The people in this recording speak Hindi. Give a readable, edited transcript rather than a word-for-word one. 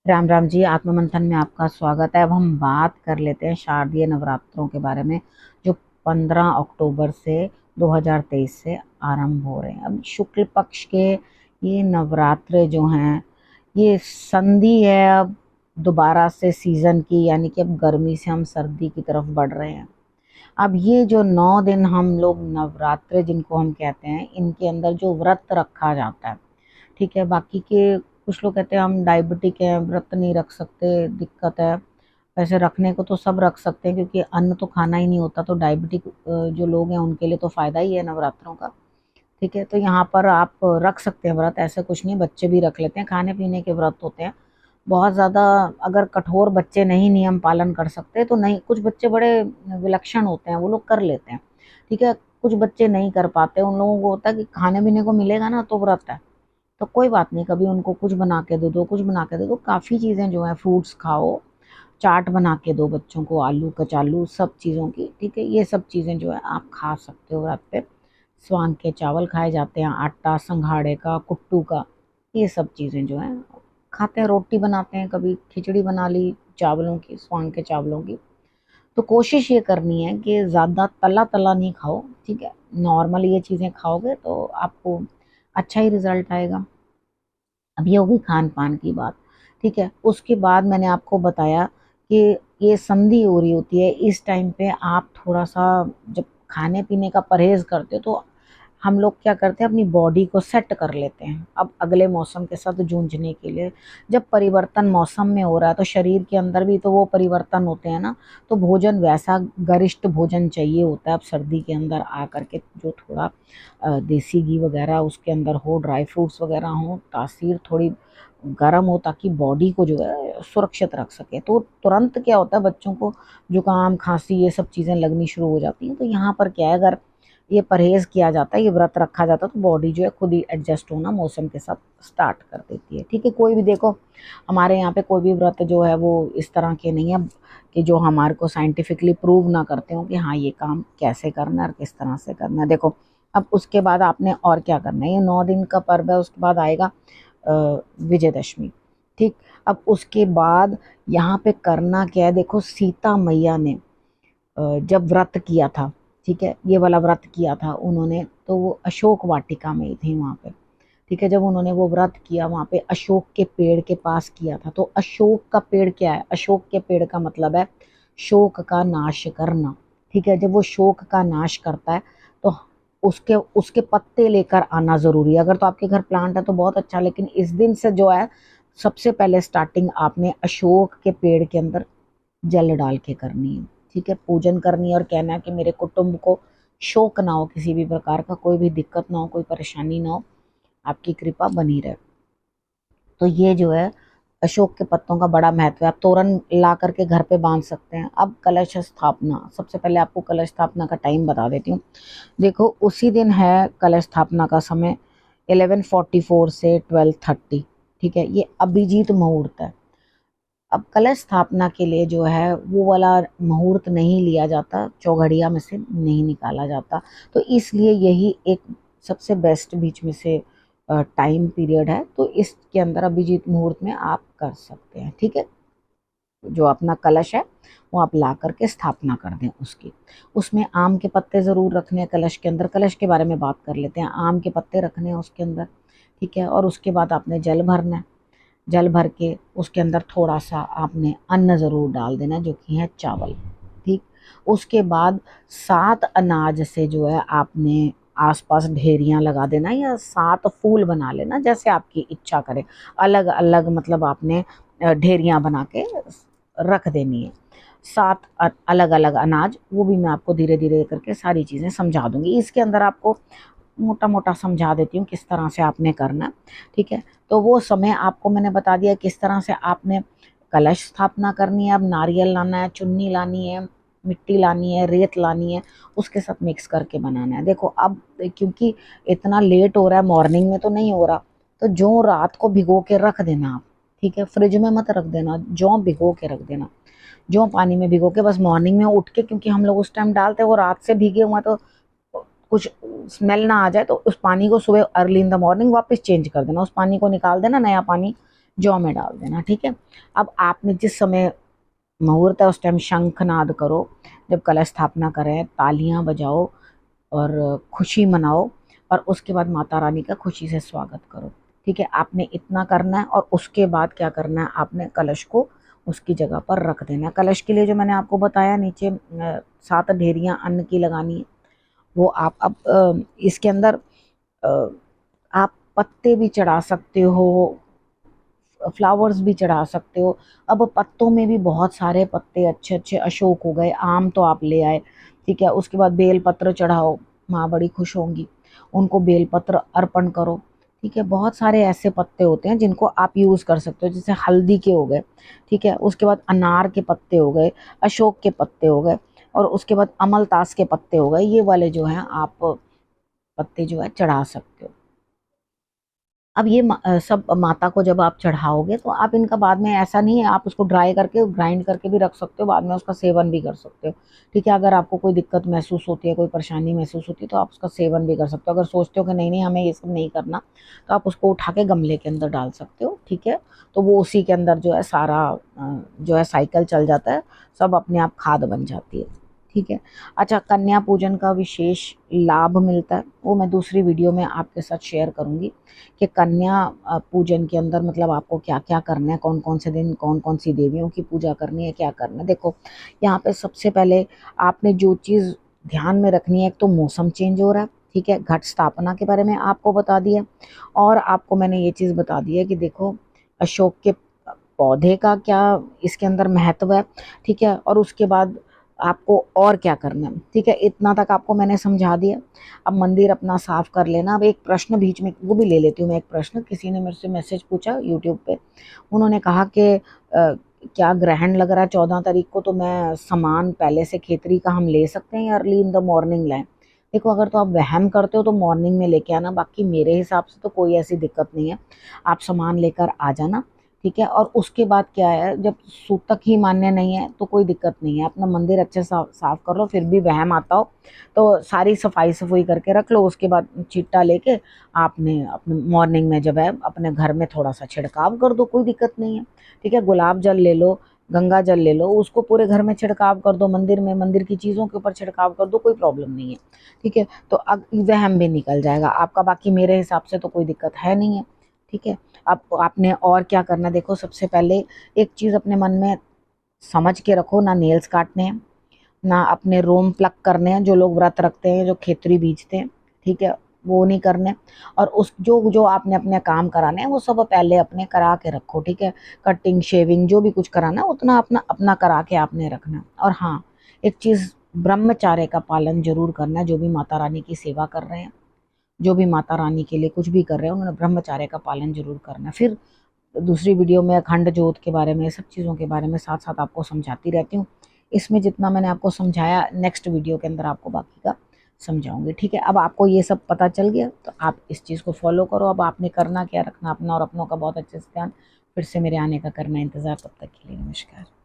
राम राम जी। आत्ममंथन में आपका स्वागत है। अब हम बात कर लेते हैं शारदीय नवरात्रों के बारे में, जो 15 अक्टूबर से 2023 से आरंभ हो रहे हैं। अब शुक्ल पक्ष के ये नवरात्र जो हैं, ये संधि है अब दोबारा से सीजन की, यानी कि अब गर्मी से हम सर्दी की तरफ बढ़ रहे हैं। अब ये जो 9 दिन हम लोग नवरात्र जिनको हम कहते हैं, इनके अंदर जो व्रत रखा जाता है, ठीक है। बाकी के कुछ लोग कहते हैं हम डायबिटिक हैं, व्रत नहीं रख सकते, दिक्कत है। वैसे रखने को तो सब रख सकते हैं, क्योंकि अन्न तो खाना ही नहीं होता। तो डायबिटिक जो लोग हैं उनके लिए तो फ़ायदा ही है नवरात्रों का, ठीक है। तो यहाँ पर आप रख सकते हैं व्रत, ऐसे कुछ नहीं। बच्चे भी रख लेते हैं, खाने पीने के व्रत होते हैं। बहुत ज़्यादा अगर कठोर बच्चे नहीं नियम पालन कर सकते तो नहीं, कुछ बच्चे बड़े विलक्षण होते हैं, वो लोग कर लेते हैं, ठीक है। कुछ बच्चे नहीं कर पाते, उन लोगों को होता है कि खाने पीने को मिलेगा ना तो व्रत है। तो कोई बात नहीं, कभी उनको कुछ बना के दे दो, कुछ बना के दे दो। काफ़ी चीज़ें जो हैं, फ्रूट्स खाओ, चाट बना के दो बच्चों को, आलू कचालू सब चीज़ों की, ठीक है। ये सब चीज़ें जो है आप खा सकते हो व्रत पे। स्वांग के चावल खाए जाते हैं, आटा संघाड़े का, कुट्टू का, ये सब चीज़ें जो हैं खाते हैं। रोटी बनाते हैं, कभी खिचड़ी बना ली चावलों की, स्वांग के चावलों की। तो कोशिश ये करनी है कि ज़्यादा तला तला नहीं खाओ, ठीक है। नॉर्मल ये चीज़ें खाओगे तो आपको अच्छा ही रिजल्ट आएगा। अब ये होगी खान पान की बात, ठीक है। उसके बाद मैंने आपको बताया कि ये संधि हो रही होती है, इस टाइम पे आप थोड़ा सा जब खाने पीने का परहेज करते हो तो हम लोग क्या करते हैं, अपनी बॉडी को सेट कर लेते हैं अब अगले मौसम के साथ जूझने के लिए। जब परिवर्तन मौसम में हो रहा है तो शरीर के अंदर भी तो वो परिवर्तन होते हैं ना, तो भोजन वैसा गरिष्ठ भोजन चाहिए होता है। अब सर्दी के अंदर आकर के जो थोड़ा देसी घी वगैरह उसके अंदर हो, ड्राई फ्रूट्स वगैरह हो, तासीर थोड़ी गर्म हो, ताकि बॉडी को जो है सुरक्षित रख सके। तो तुरंत क्या होता है, बच्चों को जुकाम खांसी ये सब चीज़ें लगनी शुरू हो जाती हैं। तो यहाँ पर क्या है, अगर ये परहेज़ किया जाता है, ये व्रत रखा जाता है, तो बॉडी जो है खुद ही एडजस्ट होना मौसम के साथ स्टार्ट कर देती है, ठीक है। कोई भी देखो, हमारे यहाँ पे कोई भी व्रत जो है वो इस तरह के नहीं है कि जो हमारे को साइंटिफिकली प्रूव ना करते हो कि हाँ ये काम कैसे करना है और किस तरह से करना है। देखो, अब उसके बाद आपने और क्या करना है, ये 9 दिन का पर्व है, उसके बाद आएगा विजयदशमी, ठीक। अब उसके बाद यहाँ पे करना क्या है, देखो सीता मैया ने जब व्रत किया था, ठीक है, ये वाला व्रत किया था उन्होंने, तो वो अशोक वाटिका में ही थी वहाँ पे, ठीक है। जब उन्होंने वो व्रत किया वहाँ पे अशोक के पेड़ के पास किया था। तो अशोक का पेड़ क्या है, अशोक के पेड़ का मतलब है शोक का नाश करना, ठीक है। जब वो शोक का नाश करता है तो उसके उसके पत्ते लेकर आना ज़रूरी है। अगर तो आपके घर प्लांट है तो बहुत अच्छा, लेकिन इस दिन से जो है सबसे पहले स्टार्टिंग आपने अशोक के पेड़ के अंदर जल डाल के करनी है, ठीक है। पूजन करनी है और कहना है कि मेरे कुटुंब को शोक ना हो, किसी भी प्रकार का कोई भी दिक्कत ना हो, कोई परेशानी ना हो, आपकी कृपा बनी रहे। तो ये जो है अशोक के पत्तों का बड़ा महत्व है। आप तोरण ला करके घर पे बांध सकते हैं। अब कलश स्थापना, सबसे पहले आपको कलश स्थापना का टाइम बता देती हूँ। देखो, उसी दिन है कलश स्थापना का समय 11:44 से 12:30, ठीक है। ये अभिजीत मुहूर्त है। अब कलश स्थापना के लिए जो है वो वाला मुहूर्त नहीं लिया जाता, चौघड़िया में से नहीं निकाला जाता। तो इसलिए यही एक सबसे बेस्ट बीच में से टाइम पीरियड है। तो इसके अंदर अभिजीत मुहूर्त में आप कर सकते हैं, ठीक है। जो अपना कलश है वो आप ला करके स्थापना कर दें उसकी। उसमें आम के पत्ते ज़रूर रखने हैं कलश के अंदर। कलश के बारे में बात कर लेते हैं। आम के पत्ते रखने हैं उसके अंदर, ठीक है। और उसके बाद आपने जल भरना है। जल भर के उसके अंदर थोड़ा सा आपने अन्न ज़रूर डाल देना, जो कि है चावल, ठीक। उसके बाद 7 अनाज से जो है आपने आसपास ढेरियां लगा देना, या 7 फूल बना लेना, जैसे आपकी इच्छा करे। अलग अलग मतलब आपने ढेरियां बना के रख देनी है। 7 अलग अलग अनाज, वो भी मैं आपको धीरे धीरे करके सारी चीज़ें समझा दूंगी। इसके अंदर आपको मोटा मोटा समझा देती हूँ किस तरह से आपने करना है, ठीक है। तो वो समय आपको मैंने बता दिया किस तरह से आपने कलश स्थापना करनी है। अब नारियल लाना है, चुन्नी लानी है, मिट्टी लानी है, रेत लानी है, उसके साथ मिक्स करके बनाना है। देखो, अब क्योंकि इतना लेट हो रहा है, मॉर्निंग में तो नहीं हो रहा, तो जो रात को भिगो के रख देना आप, ठीक है। फ्रिज में मत रख देना, जौ भिगो के रख देना, जौ पानी में भिगो के, बस मॉर्निंग में उठ के, क्योंकि हम लोग उस टाइम डालते हैं, वो रात से भीगे हुआ तो कुछ स्मेल ना आ जाए, तो उस पानी को सुबह अर्ली इन द मॉर्निंग वापस चेंज कर देना। उस पानी को निकाल देना, नया पानी जौ में डाल देना, ठीक है। अब आपने जिस समय मुहूर्त है उस टाइम शंखनाद करो, जब कलश स्थापना करें तालियां बजाओ और खुशी मनाओ, और उसके बाद माता रानी का खुशी से स्वागत करो, ठीक है। आपने इतना करना है और उसके बाद क्या करना है, आपने कलश को उसकी जगह पर रख देना है। कलश के लिए जो मैंने आपको बताया नीचे 7 ढेरियां अन्न की लगानी है, वो आप अब इसके अंदर अ, आप पत्ते भी चढ़ा सकते हो, फ्लावर्स भी चढ़ा सकते हो। अब पत्तों में भी बहुत सारे पत्ते अच्छे अच्छे, अशोक हो गए, आम तो आप ले आए, ठीक है। उसके बाद बेल पत्र चढ़ाओ, माँ बड़ी खुश होंगी, उनको बेल पत्र अर्पण करो, ठीक है। बहुत सारे ऐसे पत्ते होते हैं जिनको आप यूज़ कर सकते हो, जैसे हल्दी के हो गए, ठीक है। उसके बाद अनार के पत्ते हो गए, अशोक के पत्ते हो गए, और उसके बाद अमलतास के पत्ते हो गए। ये वाले जो हैं आप पत्ते जो है चढ़ा सकते हो। अब ये सब माता को जब आप चढ़ाओगे तो आप इनका बाद में, ऐसा नहीं है, आप उसको ड्राई करके ग्राइंड करके भी रख सकते हो, बाद में उसका सेवन भी कर सकते हो, ठीक है। अगर आपको कोई दिक्कत महसूस होती है, कोई परेशानी महसूस होती है, तो आप उसका सेवन भी कर सकते हो। अगर सोचते हो कि नहीं नहीं हमें ये सब नहीं करना, तो आप उसको उठा के गमले के अंदर डाल सकते हो, ठीक है। तो वो उसी के अंदर जो है सारा जो है साइकिल चल जाता है, सब अपने आप खाद बन जाती है, ठीक है। अच्छा, कन्या पूजन का विशेष लाभ मिलता है, वो मैं दूसरी वीडियो में आपके साथ शेयर करूंगी कि कन्या पूजन के अंदर मतलब आपको क्या क्या करना है, कौन कौन से दिन कौन कौन सी देवियों की पूजा करनी है, क्या करना है। देखो, यहाँ पे सबसे पहले आपने जो चीज़ ध्यान में रखनी है, एक तो मौसम चेंज हो रहा है, ठीक है, घट स्थापना के बारे में आपको बता दिया, और आपको मैंने ये चीज़ बता दी है कि देखो अशोक के पौधे का क्या इसके अंदर महत्व है, ठीक है। और उसके बाद आपको और क्या करना है, ठीक है। इतना तक आपको मैंने समझा दिया। अब मंदिर अपना साफ कर लेना। अब एक प्रश्न बीच में वो भी ले लेती हूँ मैं, एक प्रश्न किसी ने मेरे से मैसेज पूछा यूट्यूब पे, उन्होंने कहा कि क्या ग्रहण लग रहा है 14 तारीख को, तो मैं सामान पहले से खेतरी का हम ले सकते हैं या अर्ली इन द मॉर्निंग लाएं। देखो, अगर तो आप वहम करते हो तो मॉर्निंग में लेके आना, बाकी मेरे हिसाब से तो कोई ऐसी दिक्कत नहीं है, आप सामान लेकर आ जाना, ठीक है। और उसके बाद क्या है, जब सूतक ही मान्य नहीं है तो कोई दिक्कत नहीं है, अपना मंदिर अच्छे साफ कर लो, फिर भी वहम आता हो तो सारी सफाई सफाई करके रख लो। उसके बाद चिट्टा लेके आपने अपने मॉर्निंग में जब है अपने घर में थोड़ा सा छिड़काव कर दो, कोई दिक्कत नहीं है, ठीक है। गुलाब जल ले लो, गंगा जल ले लो, उसको पूरे घर में छिड़काव कर दो, मंदिर में मंदिर की चीज़ों के ऊपर छिड़काव कर दो, कोई प्रॉब्लम नहीं है, ठीक है। तो अब वहम भी निकल जाएगा आपका, बाकी मेरे हिसाब से तो कोई दिक्कत है नहीं है, ठीक है। अब आपने और क्या करना, देखो सबसे पहले एक चीज़ अपने मन में समझ के रखो, ना नेल्स काटने हैं, ना अपने रोम प्लक करने हैं, जो लोग व्रत रखते हैं, जो खेतरी बीजते हैं, ठीक है, वो नहीं करने। और उस जो जो आपने अपने काम कराने हैं वो सब पहले अपने करा के रखो, ठीक है। कटिंग शेविंग जो भी कुछ कराना है उतना अपना अपना करा के आपने रखना है। और हाँ, एक चीज़, ब्रह्मचार्य का पालन जरूर करना है। जो भी माता रानी की सेवा कर रहे हैं, जो भी माता रानी के लिए कुछ भी कर रहे हैं, उन्होंने ब्रह्मचार्य का पालन जरूर करना है। फिर दूसरी वीडियो में अखंड ज्योत के बारे में, सब चीज़ों के बारे में साथ साथ आपको समझाती रहती हूँ। इसमें जितना मैंने आपको समझाया, नेक्स्ट वीडियो के अंदर आपको बाकी का समझाऊंगी, ठीक है। अब आपको ये सब पता चल गया तो आप इस चीज़ को फॉलो करो। अब आपने करना क्या, रखना अपना और अपनों का बहुत अच्छे से ध्यान। फिर से मेरे आने का करना इंतज़ार, तब तक के लिए नमस्कार।